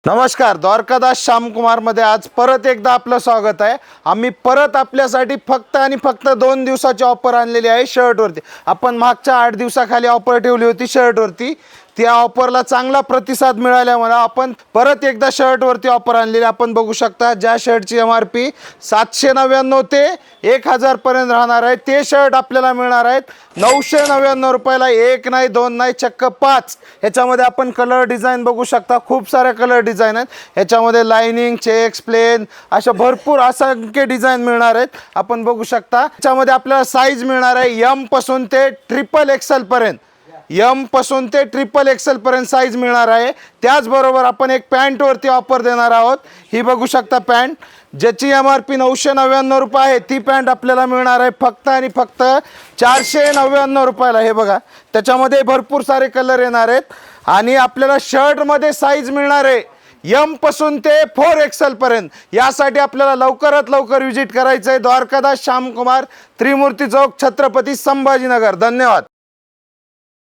नमस्कार, द्वारकादास श्यामकुमार मध्ये आज परत एकदा आपलं स्वागत आहे। आम्ही परत आपल्यासाठी फक्त आणि फक्त 2 दिवसाची ऑफर आणलेली आहे शर्टवरती। आपण मागच्या 8 दिवसाखाली ऑफर ठेवली होती शर्टवरती, त्या ऑफरला चांगला प्रतिसाद मिळाल्यामुळे आपण परत एकदा शर्टवरती ऑफर आणलेली। आपण बघू शकता ज्या शर्टची MRP 799 ते 1000 पर्यंत राहणार आहे, ते शर्ट आपल्याला मिळणार आहेत 999 रुपयाला। एक नाही, दोन नाही, चक्क 5। ह्याच्यामध्ये आपण कलर डिझाइन बघू शकता, खूप सारे कलर डिझाइन आहेत ह्याच्यामध्ये। लाइनिंग, चेक्स, प्लेन अशा भरपूर असंख्य डिझाइन मिळणार आहेत। आपण बघू शकता ह्याच्यामध्ये आपल्याला साईज मिळणार आहे M पासून ते XXL पर्यंत, M पासून ते XXL पर्यंत साईज मिळणार आहे। त्याचबरोबर आपण एक पॅन्ट वरती ऑफर देणार आहोत। ही बघू शकता पॅन्ट, ज्याची MRP 999 रुपये आहे, ती पॅन्ट आपल्याला मिळणार आहे फक्त आणि फक्त 499 रुपयाला। हे बघा, त्याच्यामध्ये भरपूर सारे कलर येणार आहेत आणि आपल्याला शर्ट मध्ये साईज मिळणार आहे M पासून ते 4XL पर्यंत। यासाठी आपल्याला लवकरात लवकर विजिट करायचं आहे द्वारकादास श्यामकुमार, त्रिमूर्ती चौक, छत्रपती संभाजीनगर। धन्यवाद।